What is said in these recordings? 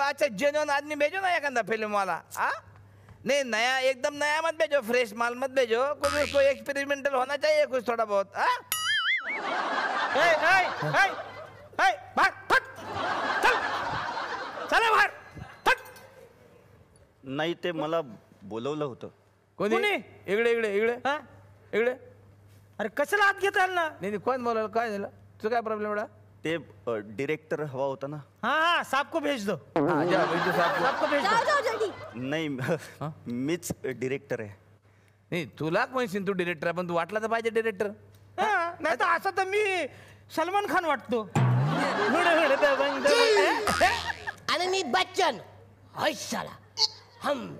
अच्छा जेन्युइन आदमी भेजो ना एखादा फिल्म वाला। हाँ नहीं नया एकदम नया मत भेजो, फ्रेश माल मत भेजो, कुछ उसको एक्सपेरिमेंटल होना चाहिए कुछ थोड़ा बहुत। हाँ बाहर फट, चल चला बाहेर फट. नाही ते मला बोलवलं होतं. कोणी? इकडे इकडे इकडे हा? इकडे. अरे कशाला हात घेता आला ना? नाही कोण बोलावलं, काय झालं तुझं, काय प्रॉब्लेम एवढा? ते डिरेक्टर हवा होता ना. हाँ हाँ साहब को भेज दो. हाँ जा भेज दो साहब को भेज दो. जाओ जल्दी. नाही मीच डिरेक्टर आहे. नाही तुला कोण तू डिरेक्टर, पण तू वाटला तर पाहिजे डिरेक्टर. नाही तर असं तर मी सलमान खान वाटतो. आणि मी बच्चन. हाय साला हम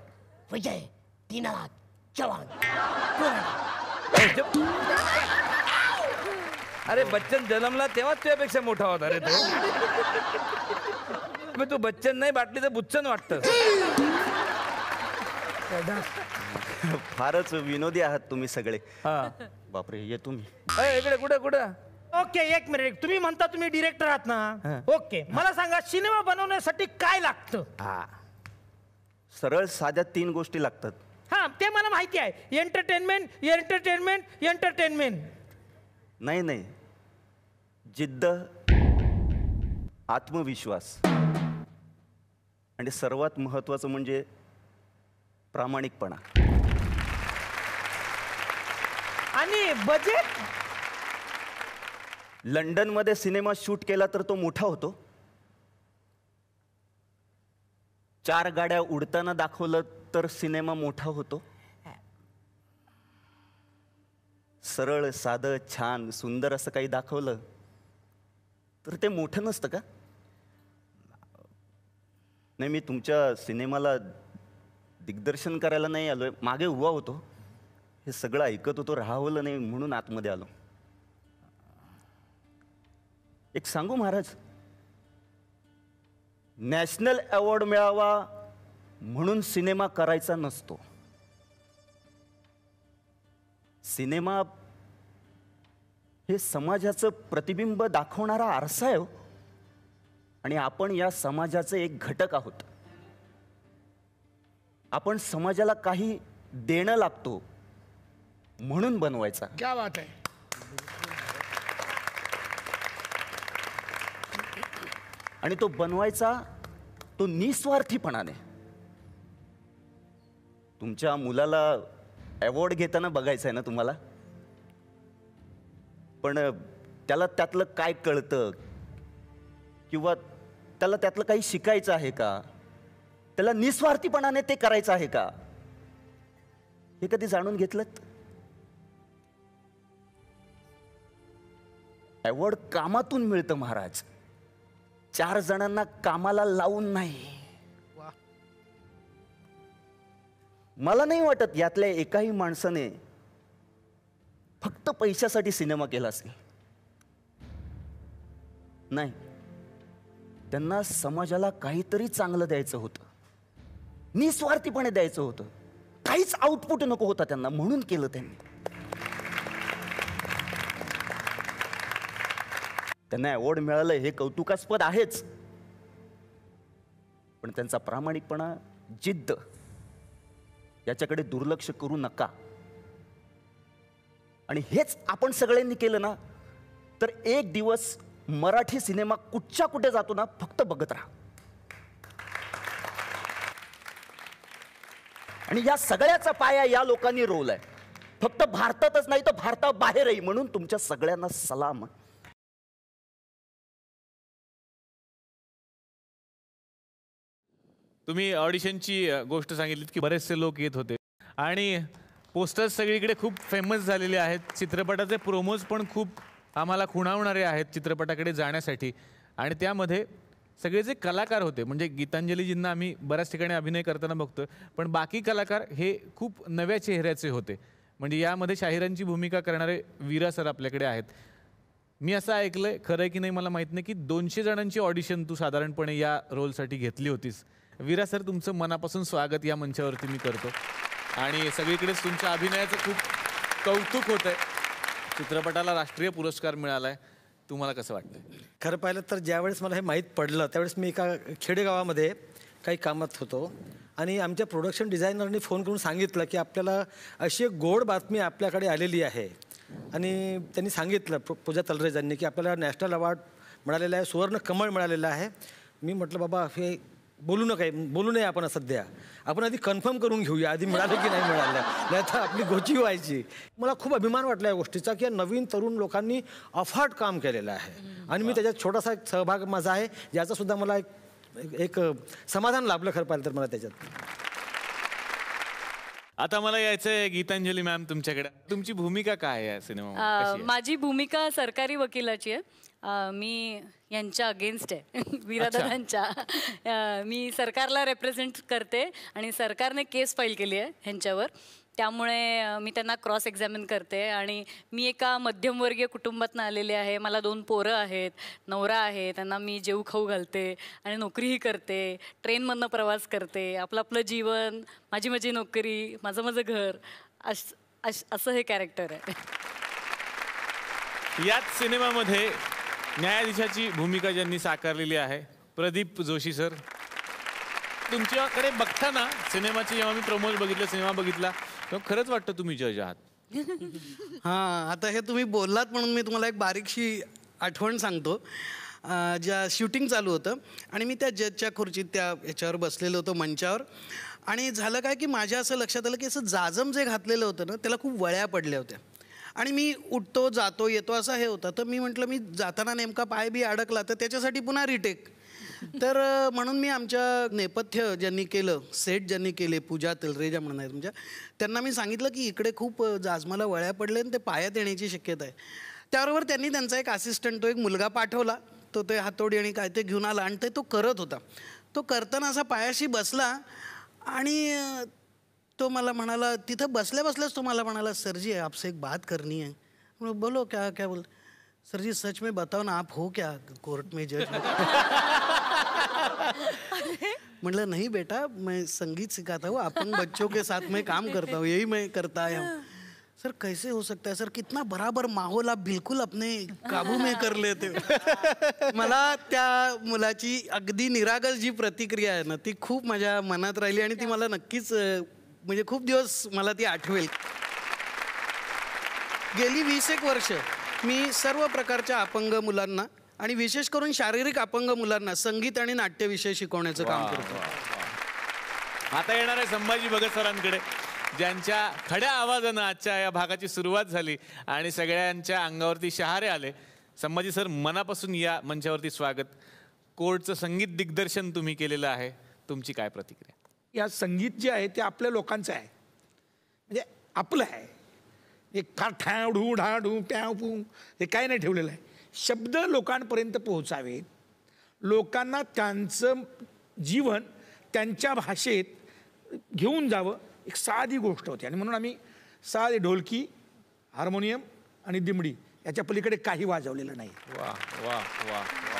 विजय दीनानाथ चव्हाण. अरे बच्चन जन्मला तेव्हा तुझ्यापेक्षा मोठा होता रे तो. तू बच्चन नाही बाटली तर बुच्चन वाटतं. फारच विनोदी आहात तुम्ही सगळे. हा बापरे ये तुम्ही. इकडे कुठं कुठं. ओके एक मिनिट, तुम्ही म्हणता तुम्ही डिरेक्टर आहात ना. ओके मला सांगा सिनेमा बनवण्यासाठी काय लागतं? हा सरळ साध्या 3 गोष्टी लागतात. हा ते मला माहिती आहे. Entertainment entertainment entertainment. नाही नाही, जिद्द, आत्मविश्वास आणि सर्वात महत्वाचं म्हणजे प्रामाणिकपणा. आणि बजेट? लंडनमध्ये सिनेमा शूट केला तर तो मोठा होतो. 4 गाड्या उडताना दाखवलं तर सिनेमा मोठा होतो. सरळ साधं छान सुंदर असं काही दाखवलं तर ते मोठं नसतं का? नाही मी तुमच्या सिनेमाला दिग्दर्शन करायला नाही आलोय, मागे उभा होतो, हे सगळं ऐकत होतो, राहावलं नाही म्हणून आतमध्ये आलो. एक सांगू महाराज, नॅशनल अवॉर्ड मिळावा म्हणून सिनेमा करायचा नसतो. सिनेमा हे समाजाचं प्रतिबिंब दाखवणारा आरसा आहे आणि आपण या समाजाचे एक घटक आहोत. आपण समाजाला काही देणं लागतो म्हणून बनवायचा. क्या बात आहे. आणि तो बनवायचा तो निस्वार्थीपणाने. तुमच्या मुलाला अवॉर्ड घेताना बघायचं आहे ना तुम्हाला, पण त्याला त्यातलं काय कळतं किंवा त्याला त्यातलं काही शिकायचं आहे का, त्याला निस्वार्थीपणाने ते करायचं आहे का, हे कधी जाणून घेतलं? अवॉर्ड कामातून मिळतं महाराज, 4 जणांना कामाला लावून नाही. मला नाही वाटत यातल्या एकाही माणसाने फक्त पैशासाठी सिनेमा केला असेल. नाही, त्यांना समाजाला काहीतरी चांगलं द्यायचं होतं, निस्वार्थीपणे द्यायचं होतं, काहीच आउटपुट नको होता त्यांना, म्हणून केलं त्यांनी. त्यांना अवॉर्ड मिळालं हे कौतुकास्पद आहेच, पण त्यांचा प्रामाणिकपणा, जिद्द याच्याकडे दुर्लक्ष करू नका. आणि हेच आपण सगळ्यांनी केलं ना तर एक दिवस मराठी सिनेमा कुठच्या कुठे जातो ना फक्त बघत राहा. आणि या सगळ्याचा पाया या लोकांनी रोवलाय, फक्त भारतातच नाही तर भारताबाहेरही. म्हणून तुमच्या सगळ्यांना सलाम. तुम्ही ऑडिशनची गोष्ट सांगितलीत की बरेचसे लोक येत होते आणि पोस्टर्स सगळीकडे खूप फेमस झालेले आहेत. चित्रपटाचे प्रोमोज पण खूप आम्हाला खुणावणारे आहेत चित्रपटाकडे जाण्यासाठी. आणि त्यामध्ये सगळे जे कलाकार होते, म्हणजे गीतांजलीजींना आम्ही बऱ्याच ठिकाणी अभिनय करताना बघतो, पण बाकी कलाकार हे खूप नव्या चेहऱ्याचे होते. म्हणजे यामध्ये शाहिरांची भूमिका करणारे वीरा सर आपल्याकडे आहेत. मी असं ऐकलंय, खरं आहे की नाही मला माहीत नाही, की 200 जणांची ऑडिशन तू साधारणपणे या रोलसाठी घेतली होतीस. वीरा सर, तुमचं मनापासून स्वागत या मंचावरती मी करतो. आणि सगळीकडेच तुमच्या अभिनयाचं खूप कौतुक होत आहे. चित्रपटाला राष्ट्रीय पुरस्कार मिळाला आहे, तुम्हाला कसं वाटतं? खरं पाहिलं तर ज्यावेळेस मला हे माहीत पडलं त्यावेळेस मी एका खेडेगावामध्ये काही कामात होतो आणि आमच्या प्रोडक्शन डिझायनरनी फोन करून सांगितलं की आपल्याला अशी एक गोड बातमी आपल्याकडे आलेली आहे. आणि त्यांनी सांगितलं पूजा तलरेजांनी की आपल्याला नॅशनल अवॉर्ड मिळालेला आहे, सुवर्ण कमळ मिळालेलं आहे. मी म्हटलं बाबा हे बोलू नये आपण सध्या, आपण आधी कन्फर्म करून घेऊया आधी मिळालं की नाही मिळालं, नाही तर आपली गोची व्हायची. मला खूप अभिमान वाटला या गोष्टीचा की या नवीन तरुण लोकांनी अफाट काम केलेलं आहे आणि मी त्याच्यात छोटासा एक सहभाग माझा आहे, याचा सुद्धा मला एक समाधान लाभलं खरं पाहिलं तर मला त्याच्यात. आता मला यायचंय गीतांजली मॅम तुमच्याकडे. तुमची भूमिका काय आहे सिनेमा? माझी भूमिका सरकारी वकिलाची आहे. मी यांच्या अगेन्स्ट आहे विरोधकांच्या. मी सरकारला रिप्रेझेंट करते आणि सरकारने केस फाईल केली आहे ह्यांच्यावर, त्यामुळे मी त्यांना क्रॉस एक्झामिन करते. आणि मी एका मध्यमवर्गीय कुटुंबातून आलेले आहे. मला 2 पोरं आहेत, नवरा आहे, त्यांना मी जेऊ खाऊ घालते आणि नोकरीही करते, ट्रेनमधनं प्रवास करते. आपलं जीवन, माझी नोकरी, माझं घर, असं हे कॅरेक्टर आहे. याच सिनेमामध्ये न्यायाधीशाची भूमिका ज्यांनी साकारलेली आहे प्रदीप जोशी सर. तुमच्याकडे बघताना सिनेमाची जेव्हा मी प्रमोद बघितलं, सिनेमा बघितला, तेव्हा खरंच वाटतं तुम्ही जज आहात. हां, आता हे तुम्ही बोललात म्हणून मी तुम्हाला एक बारीकशी आठवण सांगतो. ज्या शूटिंग चालू होतं आणि मी त्या जजच्या खुर्चीत त्या ह्याच्यावर बसलेलो होतो मंचावर. आणि झालं काय की माझ्या असं लक्षात आलं की असं जाजम जे घातलेलं होतं ना त्याला खूप वळ्या पडल्या होत्या आणि मी उठतो जातो येतो असा हे होता. तर मी म्हटलं मी जाताना नेमका पाय बी अडकला तर त्याच्यासाठी पुन्हा रिटेक. तर म्हणून मी आमच्या नेपथ्य ज्यांनी केलं, सेट ज्यांनी केले, पूजा तलरेजा म्हणून आहे तुमच्या, त्यांना मी सांगितलं की इकडे खूप जाजमाला वळ्या पडले आणि ते पायात येण्याची शक्यता आहे. त्याबरोबर त्यांनी त्यांचा एक असिस्टंट, तो एक मुलगा पाठवला, तो ते हातोडी आणि काय ते घेऊन आला आणि ते तो करत होता. तो करताना असा पायाशी बसला आणि तो मला म्हणाला, तिथं बसल्या बसल्याच तो मला म्हणाला, सरजी आपसे एक बात करनी है. बोलो क्या क्या बोल. सरजी सच में बताओ ना, आप हो क्या कोर्ट में जज? म्हटलं नहीं बेटा, मैं संगीत सिखाता हूँ, अपन बच्चों के साथ में काम करता हूँ, यही मैं करता आया हूँ. सर कैसे हो सकता है सर, कितना बराबर माहौल आप बिल्कुल अपने काबू में कर लेते हो. मला त्या मुलाची अगदी निरागस जी प्रतिक्रिया आहे ना ती खूप माझ्या मनात राहिली आणि ती मला नक्कीच म्हणजे खूप दिवस मला ती आठवेल. गेली 20 वर्ष मी सर्व प्रकारच्या अपंग मुलांना आणि विशेष करून शारीरिक अपंग मुलांना संगीत आणि नाट्य विषय शिकवण्याचं काम करतो. आता येणार आहे संभाजी भगत सरांकडे, ज्यांच्या खड्या आवाजानं आजच्या या भागाची सुरुवात झाली आणि सगळ्यांच्या अंगावरती शहारे आले. संभाजी सर, मनापासून या मंचावरती स्वागत. कोर्टचं संगीत दिग्दर्शन तुम्ही केलेलं आहे, तुमची काय प्रतिक्रिया? या संगीत जे आहे ते आपल्या लोकांचं आहे, म्हणजे आपलं आहे. एक फार ठावढू ढाढू प्याव पू हे काय नाही ठेवलेलं आहे. शब्द लोकांपर्यंत पोहोचावेत, लोकांना त्यांचं जीवन त्यांच्या भाषेत घेऊन जावं, एक साधी गोष्ट होती. आणि म्हणून आम्ही साधी ढोलकी, हार्मोनियम आणि दिमडी याच्या पलीकडे काही वाजवलेलं नाही. वा वा वा वा.